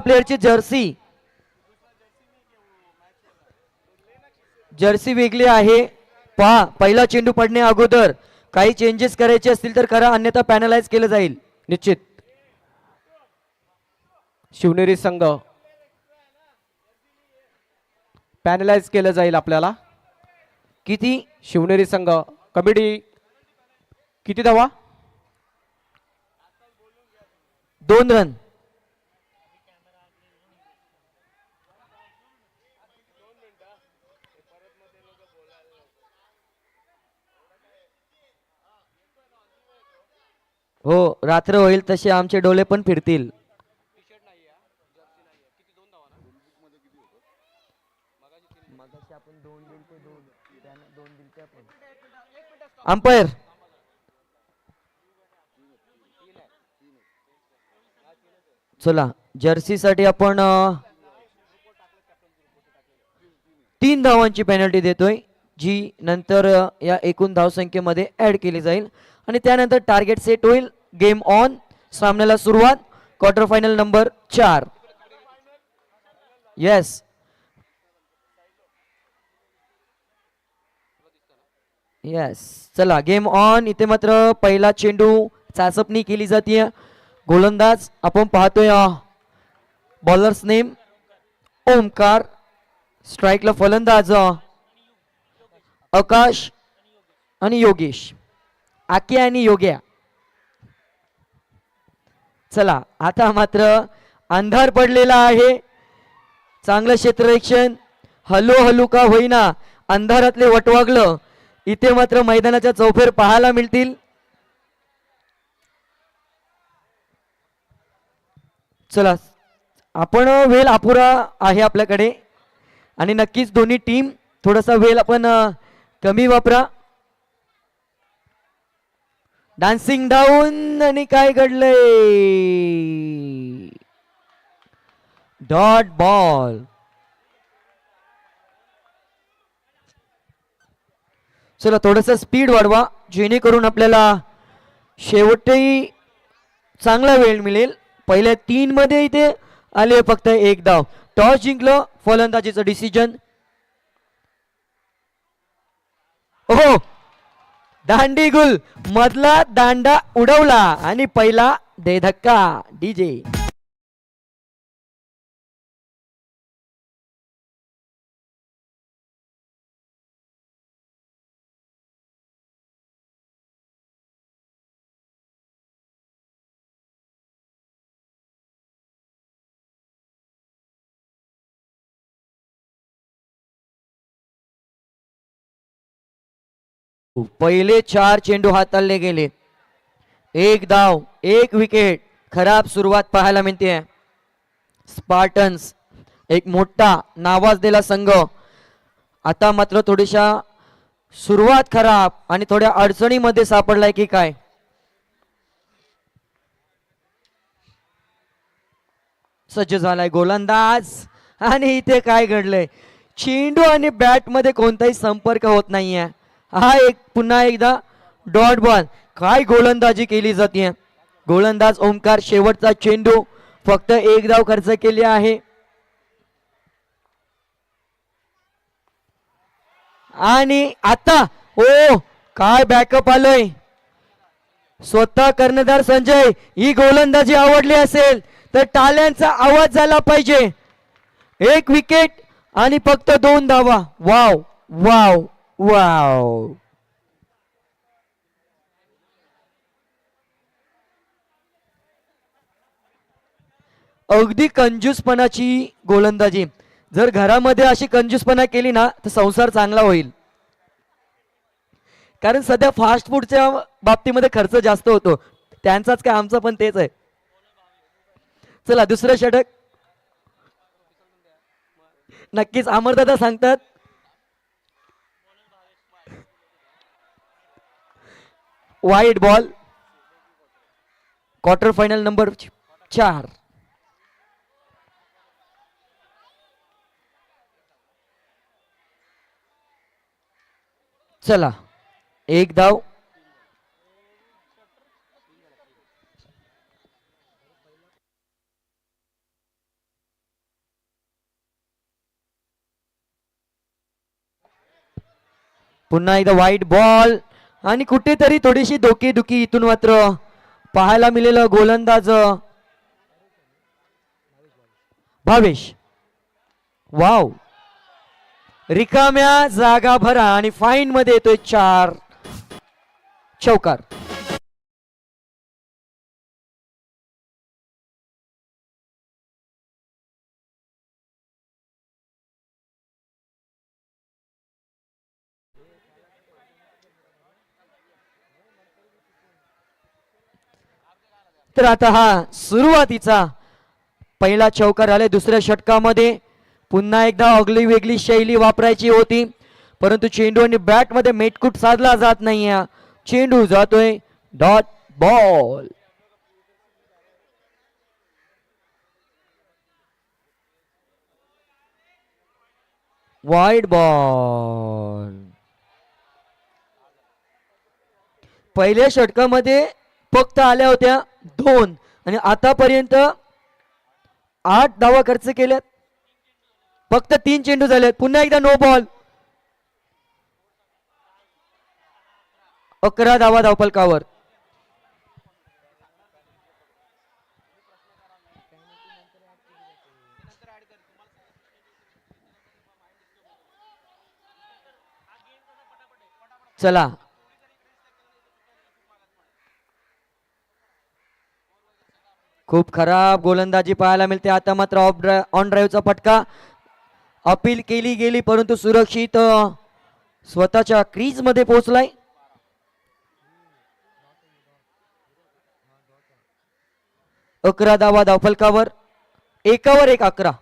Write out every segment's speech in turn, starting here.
प्लेयरची Jersey वेगळी आहे. पहा, पहिला चेंडू पडणे अगोदर काही चेंजेस करायचे असतील तर करा, अन्यथा पॅनलाइज केलं जाईल. निश्चित. शिवनेरी संघ पॅनलाइज केलं जाईल आपल्याला. किती? शिवनेरी संघ कमिटी किती धावा? 2 रन. हो, रात्र होईल तसे आमचे डोळे पण फिरतील. अंपायर चला, जर्सीसाठी आपण 3 धावांची पेनल्टी देतोय, जी नंतर या एकूण धावसंख्येमध्ये ऍड केली जाईल आणि त्यानंतर टार्गेट सेट होईल. Game on. सामन्याला सुरुवात. Quarter final number 4. Yes, yes. चला, गेम ऑन. इथे मात्र पहिला चेंडू चाचपणी केली जाते. गोलंदाज आपण पाहतोय, बॉलर्स नेम ओमकार. स्ट्राईकला फलंदाज आकाश आणि योगेश. आके आणि योग्या. चला, आता मात्र अंधार पडलेला आहे. चांगलं क्षेत्ररक्षण. हलू हलू का होईना अंधारातले वटवागलं इथे मात्र मैदानाच्या चौफेर पाहायला मिळतील. चला, आपण वेळ अपुरा आहे आपल्याकडे आणि नक्कीच दोन्ही टीम थोडासा वेळ आपण कमी वापरा. डान्सिंग डाऊन आणि काय घडलंय? Dot ball. चला, थोडस स्पीड वाढवा जेणेकरून आपल्याला शेवटही चांगला वेळ मिळेल. पहिल्या 3 मध्ये इथे आले फक्त 1 धाव. टॉस जिंकलं. फलंदाजीचं डिसिजन. हो, दांडी गुल मधला दांडा उडवला आणि पहिला दे धक्का. डीजे पहिले 4 चेंडू हाताळले गेले. 1 धाव, 1 विकेट. खराब सुरुवात पाहायला मिळते. स्पार्टन्स एक मोठा नावाजलेला संघ आता मात्र थोडीशा सुरुवात खराब आणि थोड्या अडचणीमध्ये सापडलाय की काय? सज्ज झालाय गोलंदाज आणि इथे काय घडलंय? चेंडू आणि बॅट मध्ये कोणताही संपर्क होत नाहीये. हा एक पुन्हा एकदा डॉट बॉल. काय गोलंदाजी केली जाते. गोलंदाज ओमकार शेवटचा चेंडू फक्त 1 धाव खर्च केली आहे आणि आता ओ काय बॅकअप आलोय. स्वतः कर्णधार संजय, ही गोलंदाजी आवडली असेल तर टाळ्यांचा आवाज झाला पाहिजे. 1 विकेट आणि फक्त 2 धावा. Wow wow wow. अगदी कंजूसपणाची गोलंदाजी. जर घरामध्ये अशी कंजूसपणा केली ना तर संसार चांगला होईल. कारण सध्या फास्ट फूडच्या बाबतीमध्ये खर्च जास्त होतो. त्यांचाच काय आमचा पण तेच आहे. चला, दुसरं षटक. नक्कीच अमरदादा सांगतात. वाईट बॉल. Quarter final number 4. चला, 1 धाव. पुन्हा एकदा वाईट बॉल आणि कुठेतरी थोडीशी धोकेदुखी इथून मात्र पाहायला मिळेल गोलंदाज भावेश. वाव, रिकाम्या जागा भरा आणि फाईन मध्ये येतोय 4 चौकार. तर आता हा सुरुवातीचा पहिला चौकार आले. दुसऱ्या षटकामध्ये पुन्हा एकदा आगली वेगळी शैली वापरायची होती, परंतु चेंडू आणि बॅट मध्ये मेटकूट साधला जात नाहीये. चेंडू जातोय डॉट बॉल. Wide ball. पहिल्या षटकामध्ये फक्त आल्या होत्या 2 आणि आतापर्यंत 8 धावा खर्च केल्यात. फक्त 3 चेंडू झालेत. पुन्हा एकदा नो बॉल. 11 धावा धावफलकावर. चला, खूप खराब गोलंदाजी पाहायला मिळते. आता मात्र ऑन ड्राईव्हचा फटका अपील केली गेली, परंतु सुरक्षित स्वतःच्या क्रीज मध्ये पोहोचलाय. अकरा धावा धावफलकावर, एकावर एक 11.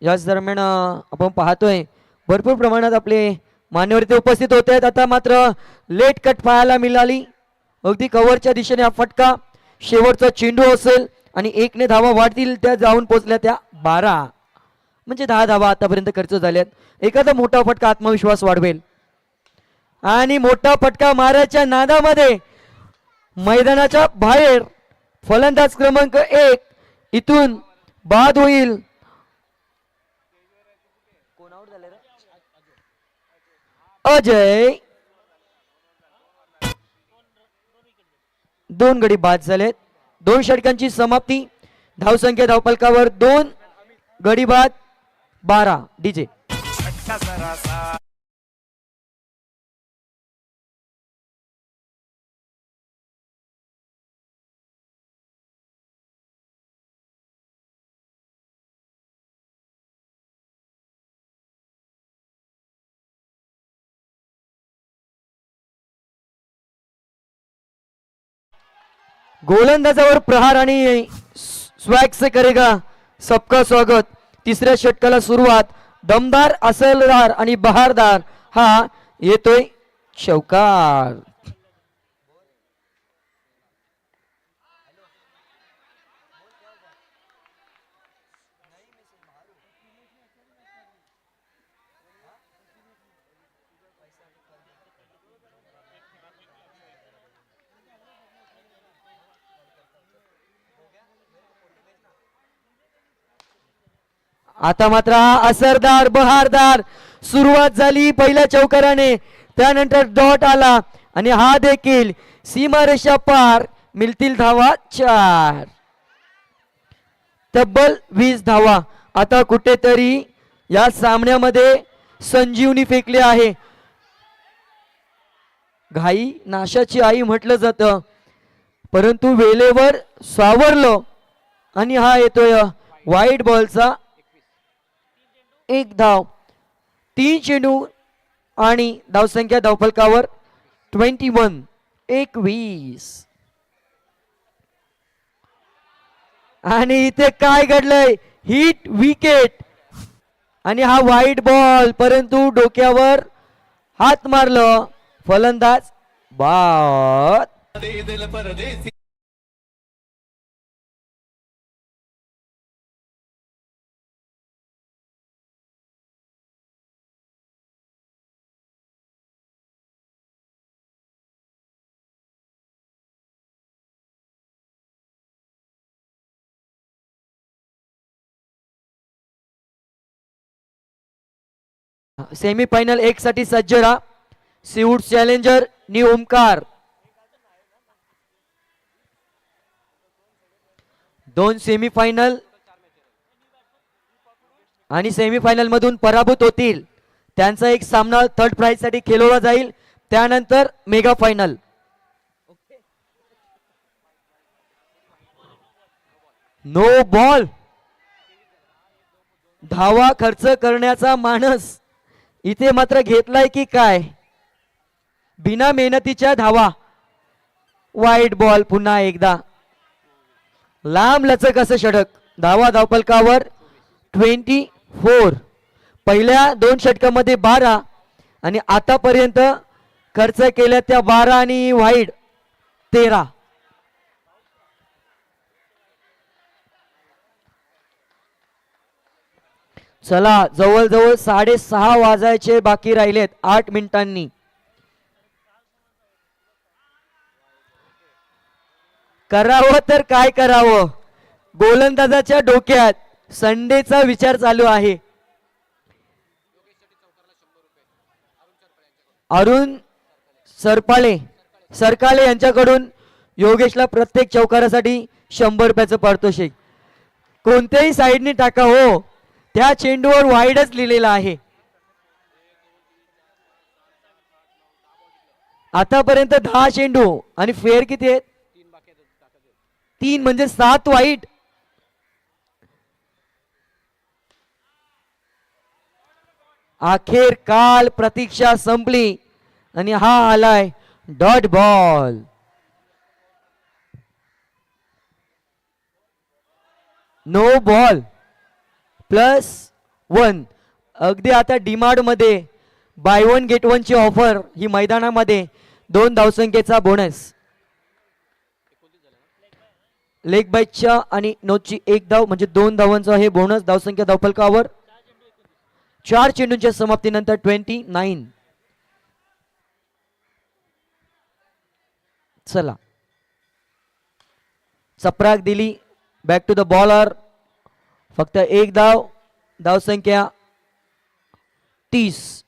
याच दरम्यान आपण पाहतोय भरपूर प्रमाणात आपले मान्यवर इथे उपस्थित होते आहेत. आता मात्र लेट कट पाहायला मिळाली. अगदी कव्हरच्या दिशेने हा फटका शेवटचा चेंडू असेल आणि 1 ने धावा वाढतील. त्या जाऊन पोहोचल्या त्या 12, म्हणजे 10 धावा आतापर्यंत खर्च झाल्यात. एखादा मोठा फटका आत्मविश्वास वाढवेल आणि मोठा फटका मारायच्या नादामध्ये मैदानाच्या बाहेर फलंदाज क्रमांक 1 इथून बाद होईल. अजय. 2 गडी बाद झालेत. 2 षटकांची समाप्ती. धावसंख्या धावफलकावर 2 गडी बाद 12. डीजे. गोलंदाजावर प्रहार आणि स्वॅग से करेगा सबका स्वागत. तिसऱ्या षटकाला सुरुवात. दमदार, असलदार आणि बहारदार हा येतोय चौकार. आता मात्र असरदार, बहारदार सुरुवात झाली पहिल्या चौकाराने. त्यानंतर डॉट आला आणि हा देखील सीमारेषा पार. मिळतील धावा 4. तब्बल 20 धावा. आता कुठेतरी या सामन्यामध्ये संजीवनी फेकली आहे. घाई नाशाची आई म्हटलं जातं, परंतु वेळेवर सावरलं आणि हा येतोय वाईट बॉलचा 1 धाव. 3 चेंडू आणि धावसंख्या धावफलकावर 21. आणि इथे काय घडलंय? हिट विकेट आणि हा वाईट बॉल, परंतु डोक्यावर हात मारलं फलंदाज बाद. सेमीफायनल एक साठी सज्ज राहा. Seaweed challenger new Omkar. दोन सेमीफायनल आणि सेमीफायनल मधून पराभूत होतील त्यांचा एक सामना थर्ड प्राइज साठी खेळवला जाईल. त्यानंतर मेगा फायनल. No ball. धावा खर्च करण्याचा मानस इथे मात्र घेतलाय की काय. बिना मेहनतीच्या धावा. वाईट बॉल. पुन्हा एकदा लांब लचक असं षटक. धावा धावफलकावर 24. पहिल्या दोन षटकामध्ये 12 आणि आतापर्यंत खर्च केल्या त्या 12 आणि वाईट 13. चला जवळजवळ 6:30 वाजायचे बाकी राहिलेत 8 मिनिटांनी. करावं तर काय करावं. गोलंदाजाच्या डोक्यात संडेचा विचार चालू आहे. अरुण सरकाळे यांच्याकडून योगेशला प्रत्येक चौकारासाठी 100 रुपयाचं पारितोषिक. कोणत्याही साईडने टाका हो, त्या चेंडूवर वाईडच लिहिलेला आहे. आतापर्यंत 10 चेंडू आणि फेअर किती आहेत. 3 म्हणजे 7 वाईट. अखेर काल प्रतीक्षा संपली आणि हा आलाय डॉट बॉल. No ball +1. अगदी आता डिमांड मध्ये बाय वन गेट वन ची ऑफर ही मैदानामध्ये 2 धावसंख्येचा बोनस. लेग बाईटच्या आणि नोटची 1 धाव म्हणजे 2 धावांचा हे बोनस. धावसंख्या धावफलकावर 4 चेंडूंच्या समाप्तीनंतर 29. चला चपराक दिली. Back to the bowler. फक्त 1 धाव. धावसंख्या 30.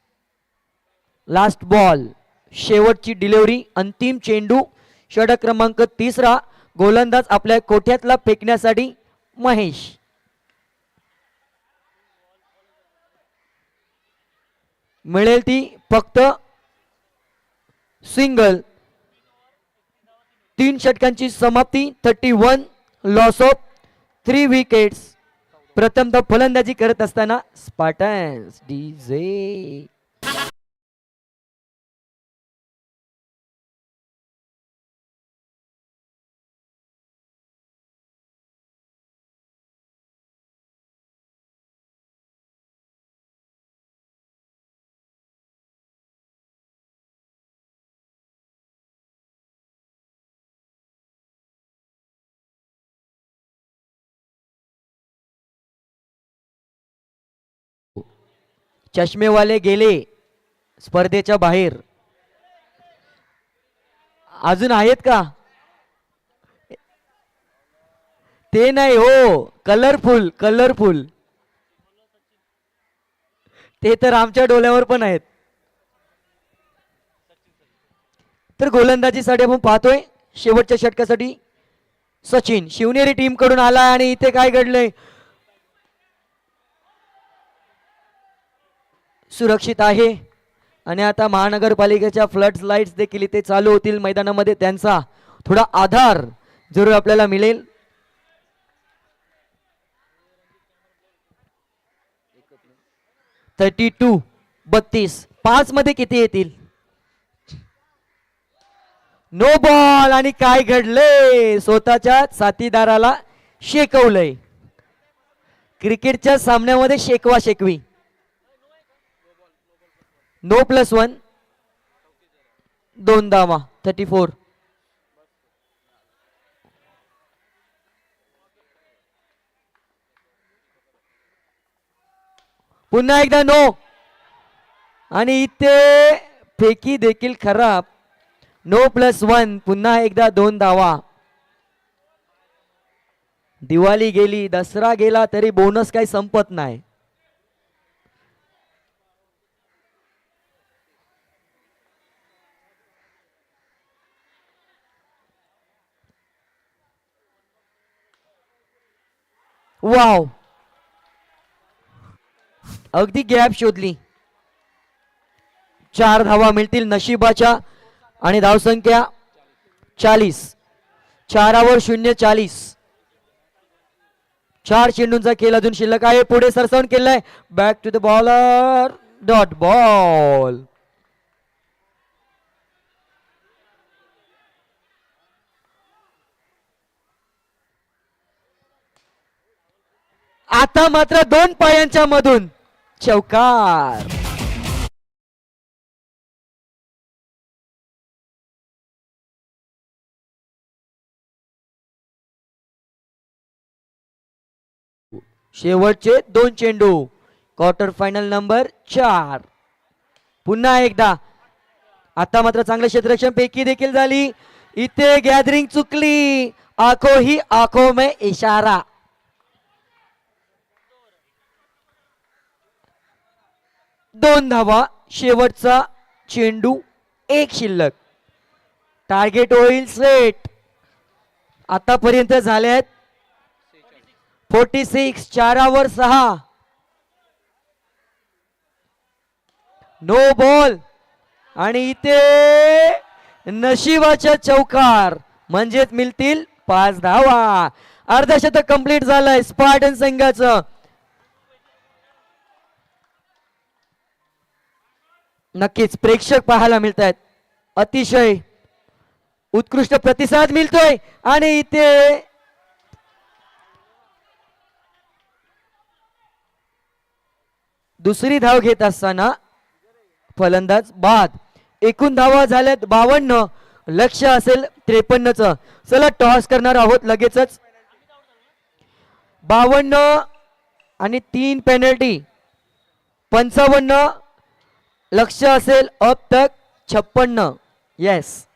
Last ball. शेवटची डिलिव्हरी. अंतिम चेंडू. षटक क्रमांक 3. गोलंदाज आपल्या कोठ्यातला फेकण्यासाठी महेश. मिळेल ती फक्त सिंगल. 3 षटकांची समाप्ती. 31. Loss of 3 wickets. प्रथमतः फलंदाजी करत असताना स्पार्टन्स डीजे. चष्मेवाले गेले स्पर्धेच्या बाहेर. अजून आहेत का. ते नाही हो, कलरफुल ते तर आमच्या डोळ्यावर पण आहेत. तर गोलंदाजीसाठी आपण पाहतोय शेवटच्या षटकासाठी सचिन शिवनेरी टीम कडून आला. आणि इथे काय घडलंय. सुरक्षित आहे आणि आता महानगरपालिकेच्या फ्लड लाईट्स देखील इथे चालू होतील मैदानामध्ये. त्यांचा थोडा आधार जरूर आपल्याला मिळेल. थर्टी 32. 5 मध्ये किती येतील. No ball. आणि काय घडलंय. स्वतःच्या साथीदाराला शेकवलंय. क्रिकेटच्या सामन्यामध्ये शेकवा शेकवी. नो +1. 2 धावा. 34. पुन्हा एकदा नो. आणि इथे फेकी देखील खराब. नो +1. पुन्हा एकदा 2 धावा. दिवाळी गेली, दसरा गेला तरी बोनस काही संपत नाही. वाव, अगदी गॅप शोधली. 4 धावा मिळतील नशिबाच्या आणि धावसंख्या 40. 4वर 0, 40. 4 चेंडूंचा खेळ अजून शिल्लक आहे. पुढे सरसावून केलाय. Back to the bowler. Dot ball. आता मात्र 2 पायांच्या मधून चौकार. शेवटचे 2 चेंडू. Quarter final number 4. पुन्हा एकदा. आता मात्र चांगलं क्षेत्ररक्षण पैकी देखील झाली. इथे गॅदरिंग चुकली. आखो ही आखो में इशारा. दोन धावा. शेवटचा चेंडू. 1 शिल्लक. टार्गेट होईल सेट. आतापर्यंत झाले आहेत 46. 4वर 6. No ball. आणि इथे नशिबाच्या चौकार म्हणजेच मिळतील 5 धावा. अर्धशतक कंप्लीट झालंय स्पार्टन संघाचं. नक्कीच प्रेक्षक पाहायला मिळत आहेत. अतिशय उत्कृष्ट प्रतिसाद मिळतोय. आणि इथे दुसरी धाव घेत असताना फलंदाज बाद. एकूण धावा झाल्यात 52. लक्ष असेल 53चं. चला टॉस करणार आहोत लगेचच. 52 आणि 3 पेनल्टी 55. लक्ष असेल अब तक 56. येस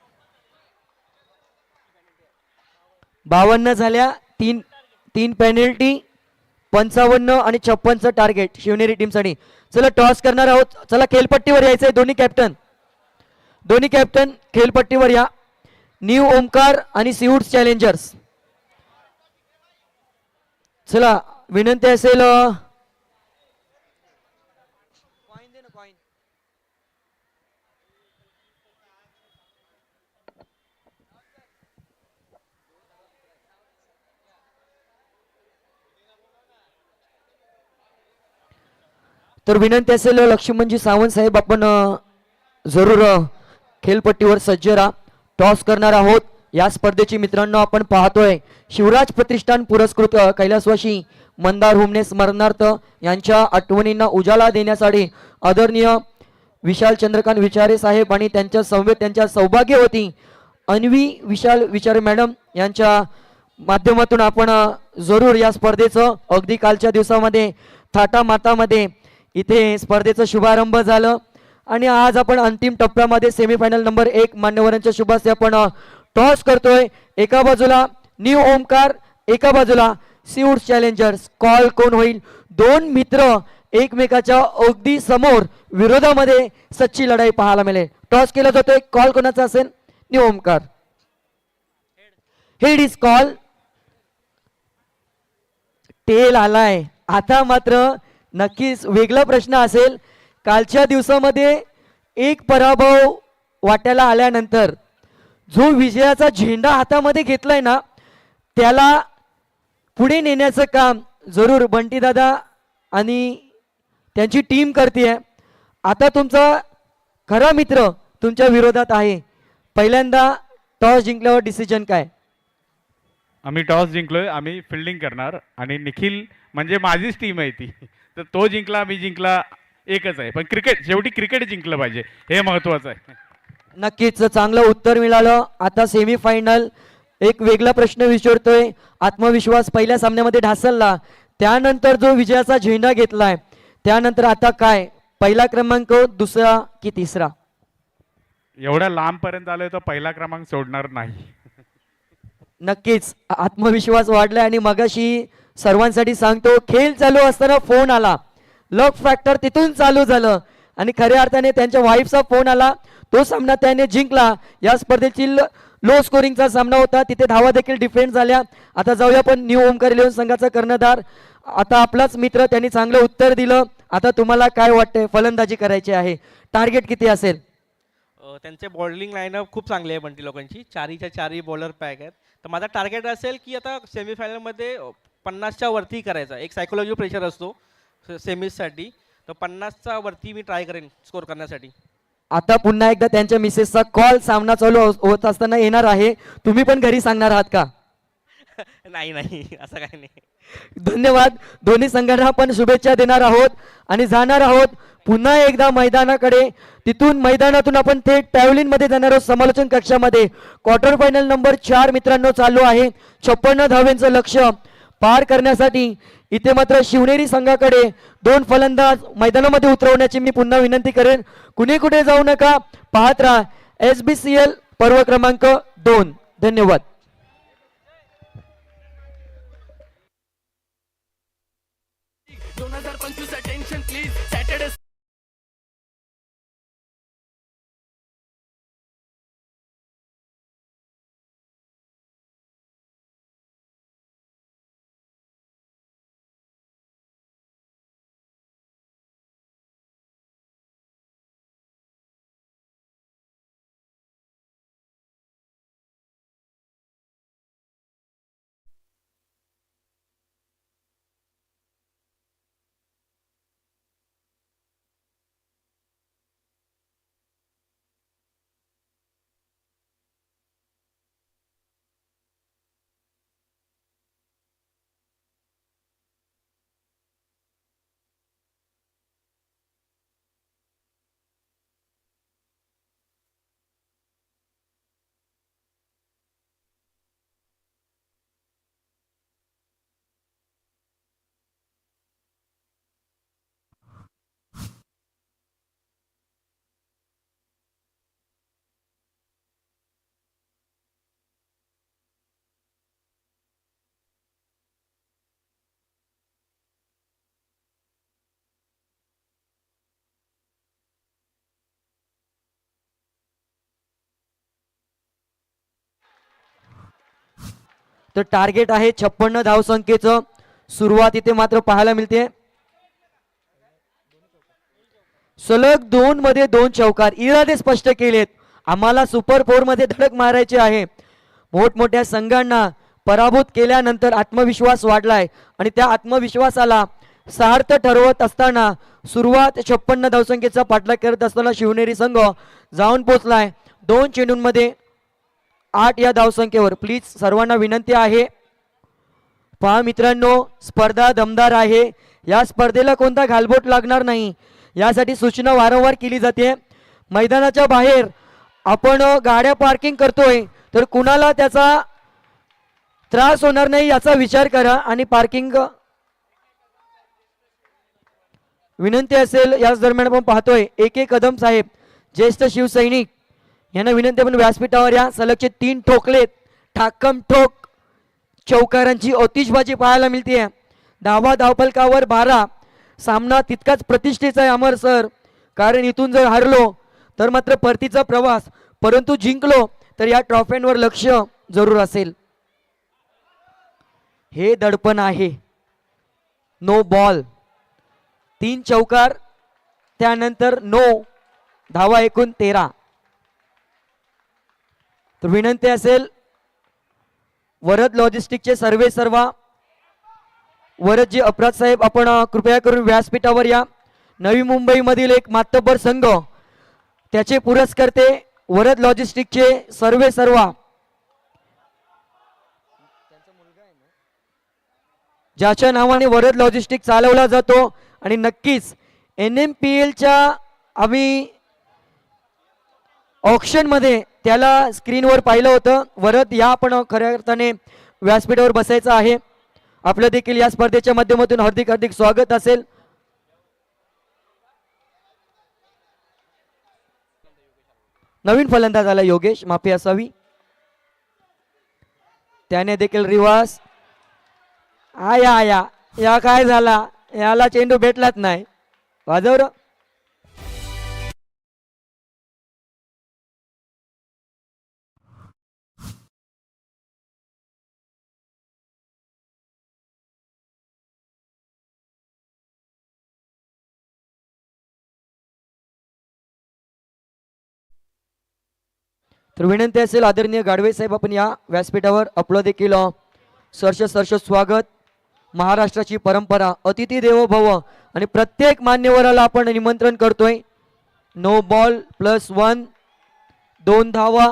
52 झाल्या. 3 पेनल्टी 55 आणि 56चं टार्गेट शिवनेरी टीमसाठी. चला टॉस करणार आहोत. चला खेळपट्टीवर यायचंय दोन्ही कॅप्टन खेळपट्टीवर या. न्यू ओमकार आणि सीवूड्स चॅलेंजर्स. चला विनंती असेल तर विनंती असेल लक्ष्मणजी सावंत साहेब आपण जरूर खेळपट्टीवर सज्ज राहा. टॉस करणार आहोत. या स्पर्धेची मित्रांनो आपण पाहतोय शिवराज प्रतिष्ठान पुरस्कृत कैलासवासी मंदार हुमणे स्मरणार्थ यांच्या आठवणींना उजाळा देण्यासाठी आदरणीय विशाल चंद्रकांत विचारे साहेब आणि त्यांच्या समवेत त्यांच्या सौभाग्यवती अन्वी विशाल विचारे मॅडम यांच्या माध्यमातून आपण जरूर या स्पर्धेचं अगदी कालच्या दिवसामध्ये थाटामाटामध्ये इथे स्पर्धेचा शुभारंभ झालं. आणि आज आपण अंतिम टप्प्यामध्ये सेमीफायनल नंबर 1 मान्यवरांच्या शुभास्ते आपण टॉस करतोय. एका बाजूला न्यू ओमकार, एका बाजूला सीवूड्स चॅलेंजर्स. कॉल कोण होईल? 2 मित्र एकमेकाच्या अगदी समोर विरोधामध्ये सच्ची लढाई पाहायला मिळेल. टॉस केला जातोय. कॉल कोणाचा असेल? New Omkar. Head is call. Tail आलाय. आता मात्र नक्कीच वेगळा प्रश्न असेल. कालच्या दिवसामध्ये एक पराभव वाट्याला आल्यानंतर जो विजयाचा झेंडा हातामध्ये घेतलाय ना त्याला पुढे नेण्याचं काम जरूर बंटी दादा आणि त्यांची टीम करते. आता तुमचा खरा मित्र तुमच्या विरोधात आहे. पहिल्यांदा टॉस जिंकल्यावर डिसिजन काय? आम्ही टॉस जिंकलोय. आम्ही फिल्डिंग करणार आणि निखिल म्हणजे माझीच टीम आहे ती. तर तो जिंकला मी जिंकला एकच आहे. पण क्रिकेट शेवटी क्रिकेट जिंकलं पाहिजे हे महत्वाचं आहे. नक्कीच चांगलं उत्तर मिळालं. आता सेमीफायनल एक वेगळा प्रश्न विचारतोय. आत्मविश्वास पहिल्या सामन्यामध्ये ढासळला त्यानंतर जो विजयाचा झेंडा घेतलाय त्यानंतर आता काय? पहिला क्रमांक, दुसरा की तिसरा? एवढ्या लांब पर्यंत आलोय तर पहिला क्रमांक सोडणार नाही. नक्कीच आत्मविश्वास वाढलाय. आणि मगाशी सर्वांसाठी सांगतो खेळ चालू असताना फोन आला. लक फॅक्टर तिथून चालू झालं आणि खऱ्या अर्थाने त्यांच्या वाईफचा फोन आला. तो सामना त्याने जिंकला. या स्पर्धेतील लो स्कोरिंगचा सामना होता, तिथे धावा देखील डिफेंड झाल्या. आता जाऊया पण न्यू ओमकार इलेव्हन संघाचा कर्णधार, आता आपलाच मित्र, त्यांनी चांगलं उत्तर दिलं. आता तुम्हाला काय वाटतंय, फलंदाजी करायची आहे, टार्गेट किती असेल? त्यांचे बॉलिंग लाईनअप खूप चांगली आहे बंटी लोकांची, चारीच्या चारी बॉलर पॅक आहेत. तर माझा टार्गेट असेल की आता सेमीफायनलमध्ये 50च्या वरती करायचा. एक सायकोलॉजी प्रेशर असतो सेमीजसाठी, तर 50च्या वरती मी ट्राय करेन स्कोर करण्यासाठी. आता पुन्हा एकदा त्यांच्या मिसेसचा कॉल सामना चालू होत असताना येणार आहे, तुम्ही पण घरी सांगणार आहात का? नाही नाही, असं काही नाही. धन्यवाद. दोन्ही संघांना आपण शुभेच्छा देणार आहोत आणि जाणार आहोत पुन्हा एकदा मैदानाकडे. तिथून मैदानातून आपण थेट पॅव्हलिन मध्ये जाणार आहोत, समालोचन कक्षामध्ये. क्वार्टर फायनल नंबर 4 मित्रांनो चालू आहे. 56 धावांचं लक्ष्य पार करण्यासाठी इथे मात्र शिवनेरी संघाकडे 2 फलंदाज मैदानामध्ये उतरवण्याची मी पुन्हा विनंती करेन. कुणी कुठे जाऊ नका, पाहत राहा SBCL पर्व क्रमांक 2. धन्यवाद. तर टार्गेट आहे 56 धावसंख्येचं. सुरुवात इथे मात्र पाहायला मिळते. सलग 2 मध्ये 2 चौकार, इरादे स्पष्ट केलेत. आम्हाला सुपर 4 मध्ये धडक मारायची आहे. मोठमोठ्या संघांना पराभूत केल्यानंतर आत्मविश्वास वाढलाय आणि त्या आत्मविश्वासाला सार्थ ठरवत असताना सुरुवात 56 धावसंख्येचा पाठलाग करत असताना शिवनेरी संघ जाऊन पोहोचलाय 2 चेंडूंमध्ये 8 या धावसंख्येवर. प्लीज सर्वांना विनंती आहे, पहा मित्रांनो, स्पर्धा दमदार आहे. या स्पर्धेला कोणता घालबोट लागणार नाही यासाठी सूचना वारंवार केली जाते. मैदानाच्या बाहेर आपण गाड्या पार्किंग करतोय तर कुणाला त्याचा त्रास होणार नाही याचा विचार करा आणि पार्किंग विनंती असेल. याच दरम्यान आपण पाहतोय AK कदम साहेब, ज्येष्ठ शिवसैनिक, यांना विनंती आपण व्यासपीठावर या. सलगचे 3 ठोकलेत, ठाकम ठोक चौकारांची आतिषबाजी पाहायला मिळते. धावा धावफलकावर 12. सामना तितकाच प्रतिष्ठेचा आहे अमर सर, कारण इथून जर हारलो तर मात्र परतीचा प्रवास, परंतु जिंकलो तर या ट्रॉफ्यांवर लक्ष जरूर असेल. हे दडपण आहे. नो बॉल, 3 चौकार, त्यानंतर नो धावा, एकूण 13. तर विनंती असेल वरद लॉजिस्टिकचे सर्वे सर्वा, वरदजी अपराध साहेब, आपण कृपया करून व्यासपीठावर या. नवी मुंबई मधील एक मातब्बर संघ, त्याचे पुरस्कर्ते वरद लॉजिस्टिकचे सर्वे सर्वा, ज्याच्या नावाने वरद लॉजिस्टिक चालवला जातो. आणि नक्कीच NMPLच्या आम्ही ऑक्शन मध्ये त्याला स्क्रीनवर पाहिलं होतं. वरद, या आपण खऱ्या अर्थाने व्यासपीठावर बसायचं आहे. आपलं देखील या स्पर्धेच्या माध्यमातून हार्दिक हार्दिक स्वागत असेल. नवीन फलंदाज आला योगेश, माफी असावी, त्याने देखील रिवाज. आया आया, या काय झाला, याला चेंडू भेटलाच नाही. वाजव र. तर विनंती असेल आदरणीय गाडवे साहेब आपण या व्यासपीठावर आपलं देखील सरस स्वागत. महाराष्ट्राची परंपरा अतिथी देवो भव आणि प्रत्येक मान्यवराला आपण निमंत्रण करतोय. नो बॉल +1 2 धावा.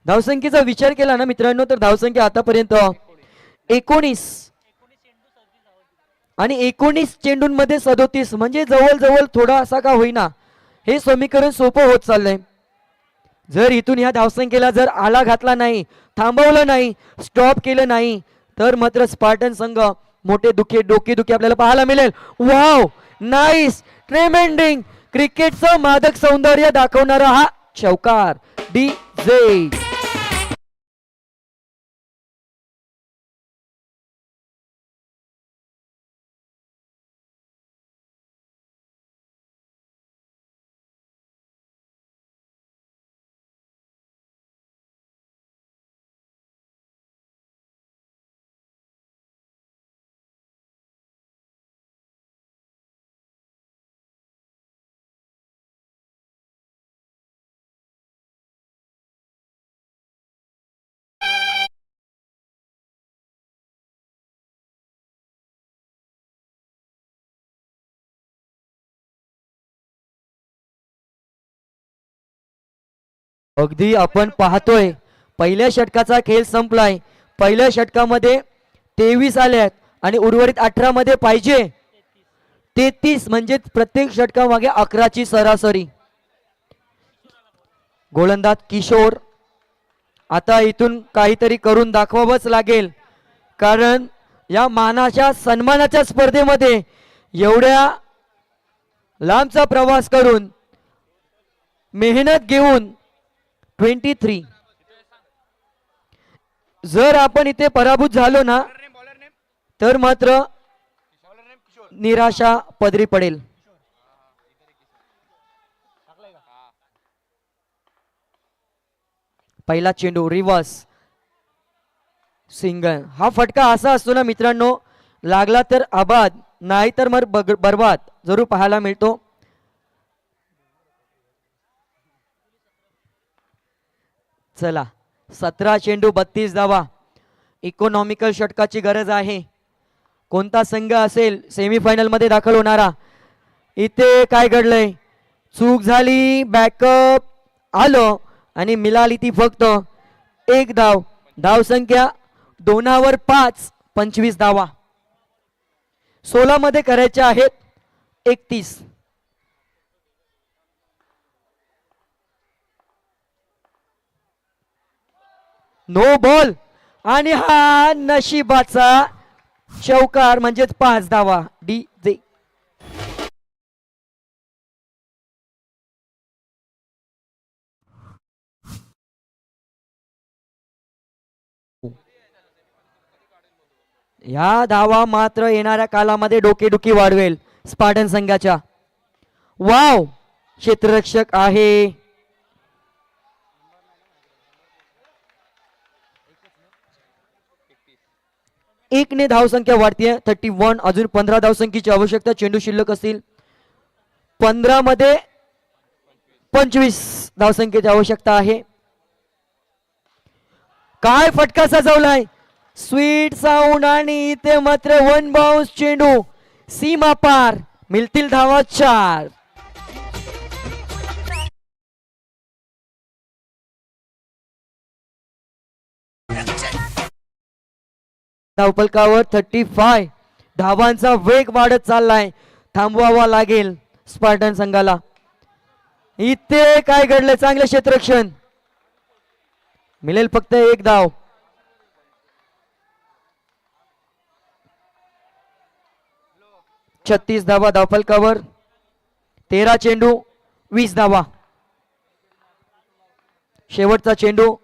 धावसंख्येचा विचार केला ना मित्रांनो तर धावसंख्या आतापर्यंत 19 आणि 19 चेंडूंमध्ये 37 म्हणजे जवळजवळ थोडा असा का होईना हे समीकरण सोपं होत चाललंय. जर इथून ह्या धावसंख्येला जर आला घातला नाही, थांबवलं नाही, स्टॉप केलं नाही तर मात्र स्पार्टन संघ मोठे डोकेदुखी आपल्याला पाहायला मिळेल. वाव, नाईस, ट्रेमेंडिंग, क्रिकेटचं मादक सौंदर्य दाखवणारा हा चौकार DJ. अगदी आपण पाहतोय पहिल्या षटकाचा खेळ संपलाय. पहिल्या षटकामध्ये 23 आल्यात आणि उर्वरित 18 मध्ये पाहिजे 33 म्हणजे प्रत्येक षटकामागे 11ची सरासरी. गोलंदाज किशोर आता इथून काहीतरी करून दाखवावंच लागेल कारण या मानाच्या सन्मानाच्या स्पर्धेमध्ये एवढ्या लांबचा प्रवास करून मेहनत घेऊन 23 जर आपण इथे पराभूत झालो ना तर मात्र निराशा पदरी पडेल. पहिला चेंडू रिवर्स सिंगल. हा फटका असा असतो ना मित्रांनो, लागला तर आबाद नाही तर मग बर्बाद जरूर पाहायला मिळतो. चला 17 चेंडू 32 धावा. इकॉनॉमिकल षटकाची गरज आहे. कोणता संघ असेल सेमीफायनल मध्ये दाखल होणारा. इथे काय घडलंय, चूक झाली, बॅकअप आलो आणि मिळाली ती फक्त 1 धाव. धावसंख्या 2 5 25 धावा. 16 मध्ये करायच्या आहेत 31. नो बॉल आणि हा नशिबाचा चौकार म्हणजेच 5 धावा. DJ. या धावा मात्र येणाऱ्या कालामध्ये डोकेदुखी वाढवेल स्पार्टन संघाच्या. वाव, क्षेत्ररक्षक आहे. एकने धावसंख्या वाढतीये 31. अजून 15 धावसंख्येची आवश्यकता. चेंडू शिल्लक असतील 15 मध्ये 25 धावसंख्येची आवश्यकता आहे. काय फटका सजवलाय, स्वीट साऊंड आणि इथे मात्र 1 बाउन्स चेंडू सीमा पार. मिळतील धावा 4. धावफलकावर 35. धावांचा वेग वाढत चाललाय. थांबवावा लागेल स्पार्टन संघाला. इथे काय घडलं, चांगलं क्षेत्ररक्षण. मिळेल फक्त 1 धाव. छत्तीस धावा धावफलकावर. 13 चेंडू 20 धावा. शेवटचा चेंडू.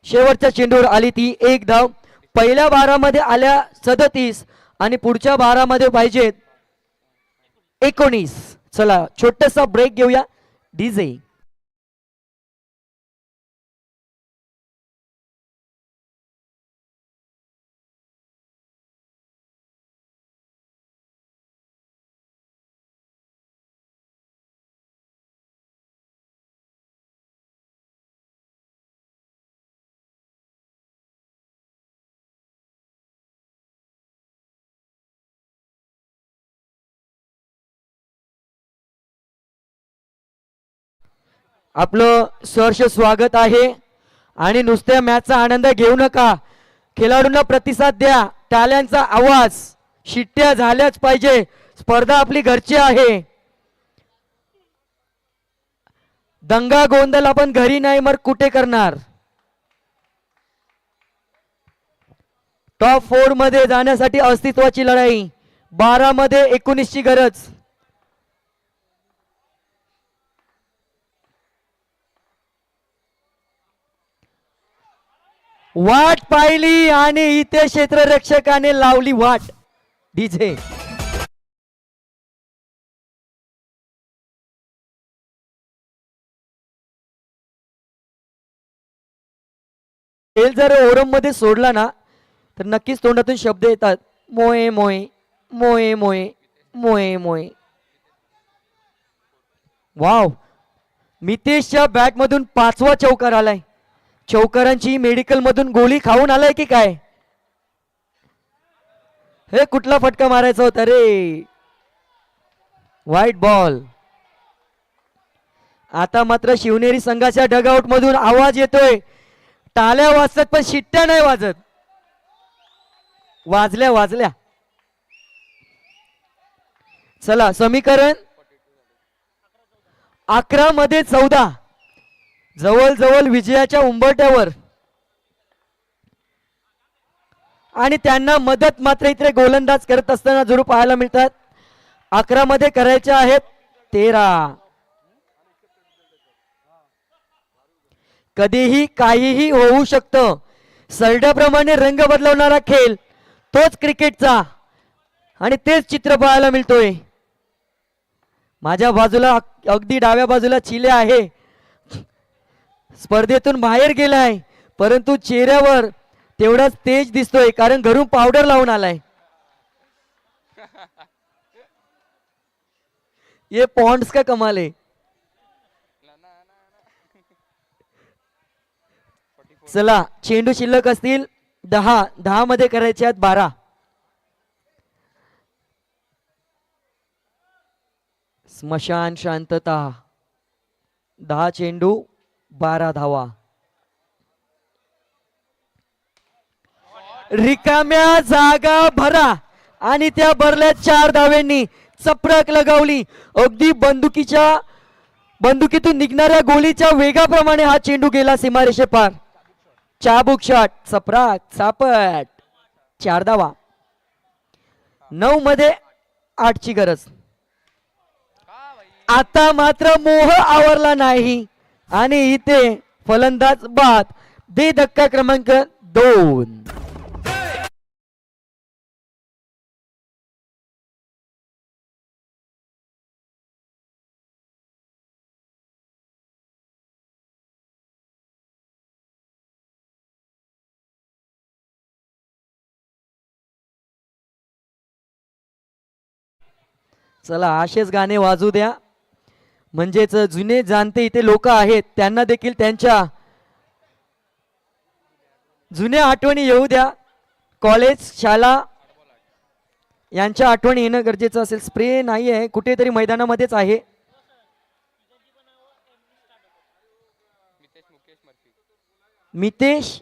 शेवटच्या चेंडूवर आली ती 1 धाव. पहिल्या 12 मध्ये आल्या 37 आणि पुढच्या 12 मध्ये पाहिजेत 19. चला छोटासा ब्रेक घेऊया. DJ. आपलं सहर्ष स्वागत आहे आणि नुसत्या मॅचचा आनंद घेऊ नका, खेळाडूंना प्रतिसाद द्या, टाळ्यांचा आवाज, शिट्ट्या झाल्याच पाहिजे, स्पर्धा आपली घरची आहे. दंगा गोंधळ आपण घरी नाही मग कुठे करणार. टॉप 4 मध्ये जाण्यासाठी अस्तित्वाची लढाई, 12 मध्ये 19 ची गरज. वाट पाहिली आणि इथे क्षेत्ररक्षकाने लावली वाट. डीजे खेळ जर ओरम मध्ये सोडला ना तर नक्कीच तोंडातून शब्द येतात, मोये मोये मोये मोये मोये मोये. वाव, मितेशच्या बॅट मधून 5वा चौकार आलाय. चौकारांची मेडिकल मधून गोळी खाऊन आलाय की काय? हे कुठला फटका मारायचा होता रे. White ball. आता मात्र शिवनेरी संघाच्या डगआउट मधून आवाज येतोय, टाळ्या वाजतात पण शिट्ट्या नाही वाजत. वाजल्या वाजल्या. चला, समीकरण 11 मध्ये 14, जवळ जवळ विजयाच्या उंबरठ्यावर. आणि त्यांना मदत मात्र इथे गोलंदाज करत असताना जरूर पाहायला मिळतात. 11 मध्ये करायचे आहेत 13. कधीही काहीही होऊ शकतं. सरड्याप्रमाणे रंग बदलवणारा खेळ तोच क्रिकेटचा, आणि तेच चित्र पाहायला मिळतोय. माझ्या बाजूला अगदी डाव्या बाजूला चिले आहे, स्पर्धेतून बाहेर गेलाय परंतु चेहऱ्यावर तेवढाच तेज दिसतोय कारण घरून पावडर लावून आलाय. ये पॉन्ड्स का कमाल आहे. चला, चेंडू शिल्लक असतील 10, 10 मध्ये करायचे आहेत 12. स्मशान शांतता. 10 चेंडू 12 धावा. रिकाम्या जागा भरा आणि त्या भरल्या 4 धाव्यांनी चपराक लगावली. अगदी बंदुकीतून निघणाऱ्या गोळीच्या वेगाप्रमाणे हा चेंडू गेला सीमारेषे पार. चाबूक शॉट, चपराक, चापट, 4 धावा. 9 मध्ये 8 ची गरज. आता मात्र मोह आवरला नाही आणि इथे फलंदाज बाद. दे धक्का क्रमांक 2. चला, असेच गाणे वाजू द्या, म्हणजेच जुने जाणते इथे लोक आहेत त्यांना देखील त्यांच्या जुन्या आठवणी येऊ द्या. कॉलेज, शाळा यांच्या आठवणी येणं गरजेचं असेल. स्प्रे नाही आहे, कुठेतरी मैदानामध्येच आहे. मितेश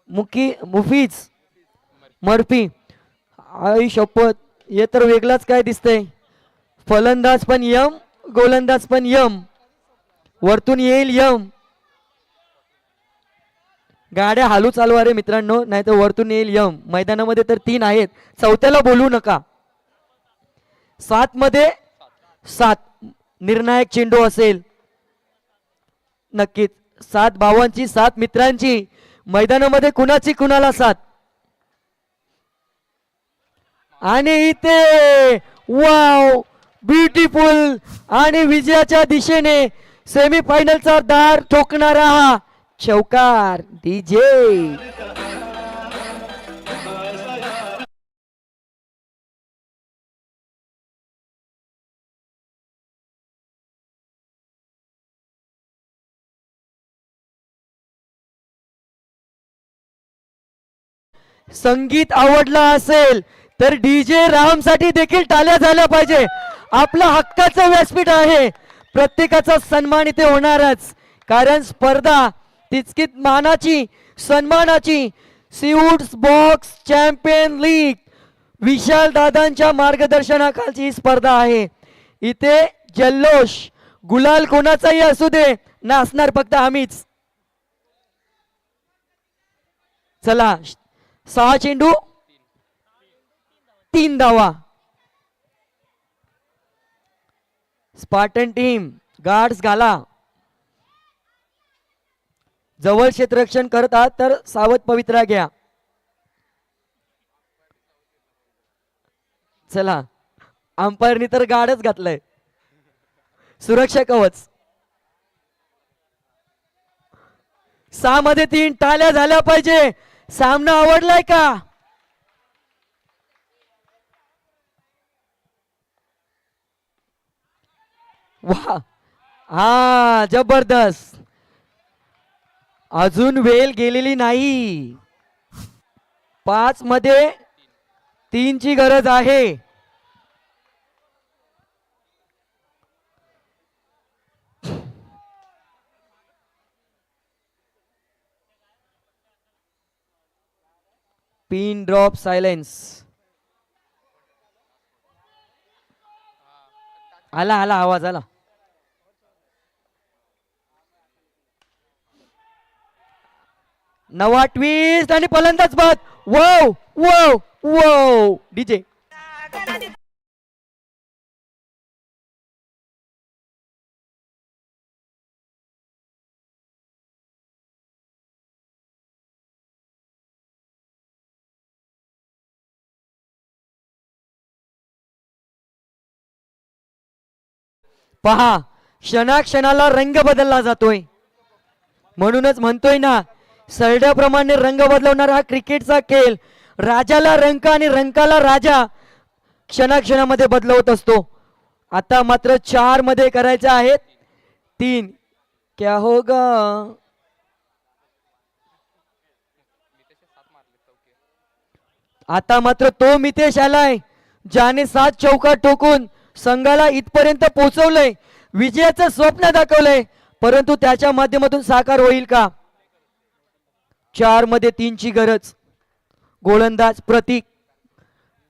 मुफीज मर्फी. आई शपथ, हे तर वेगळाच काय दिसतंय. फलंदाज पण यम, गोलंदाज पण यम. वरतून येईल यम. गाड्या हालू चालवा रे मित्रांनो, नाही तर वरतून येईल यम. मैदानामध्ये तर 3 आहेत, 4थ्याला बोलू नका. 7 मध्ये 7 निर्णायक चेंडू असेल नक्कीच. 7 भावांची, 7 मित्रांची, मैदानामध्ये कुणाची कुणाला साथ. आणि इथे वाव, ब्युटिफुल, आणि विजयाच्या दिशेने सेमीफायनलचा दार ठोकणारा हा चौकार. डीजे संगीत आवडला असेल तर डीजे राम साठी देखील टाळ्या झाल्या पाहिजे. आपलं हक्काचं व्यासपीठ आहे, प्रत्येकाचा सन्मान इथे होणारच, कारण स्पर्धा तितकीच मानाची सन्मानाची. सीवूड्स बॉक्स चॅम्पियन लीग विशाल दादांच्या मार्गदर्शनाखालची ही स्पर्धा आहे. इथे जल्लोष गुलाल कोणाचाही असू दे, नाचणार फक्त आम्हीच. चला 6 चेंडू 3 धावा. स्पार्टन टीम गार्ड्स घाला. जवळ क्षेत्ररक्षण करत आहात तर सावध पवित्रा घ्या. चला अंपायरनी तर गार्डच घातलंय, सुरक्षा कवच. 6 मध्ये 3 टाळ्या झाल्या पाहिजे. सामना आवडलाय का? वा, हा जबरदस्त. अजून वेळ गेलेली नाही. 5 मध्ये 3 ची गरज आहे. Pin drop silence. आला आला आवाज आला. नवा ट्विस्ट आणि फलंदाज बाद. Wow wow wow. डीजे पहा, क्षणाक्षणाला रंग बदलला जातोय. म्हणूनच म्हणतोय ना, सरड्याप्रमाणे रंग बदलवणारा हा क्रिकेटचा खेळ राजाला रंक आणि रंकाला राजा क्षणाक्षणामध्ये बदलवत असतो. आता मात्र 4 मध्ये करायचे आहेत 3. क्या होगा? आता मात्र तो मितेश आलाय, ज्याने 7 चौका ठोकून संघाला इथपर्यंत पोहोचवलंय, विजयाचं स्वप्न दाखवलंय. परंतु त्याच्या माध्यमातून साकार होईल का? 4 मध्ये 3 ची गरज. गोलंदाज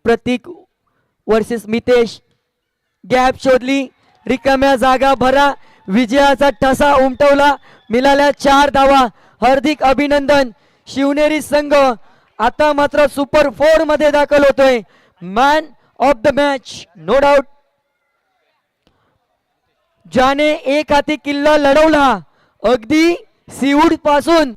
प्रतीक वर्सेस मितेश. गॅप शोधली, रिकाम्या जागा भरा. विजयाचा ठसा उमटवला. मिळाल्या 4 धावा. हार्दिक अभिनंदन. शिवनेरी संघ आता मात्र सुपर 4 मध्ये दाखल होतोय. Man of the match no doubt, ज्याने एक हाती किल्ला लढवला, अगदी सीवूड पासून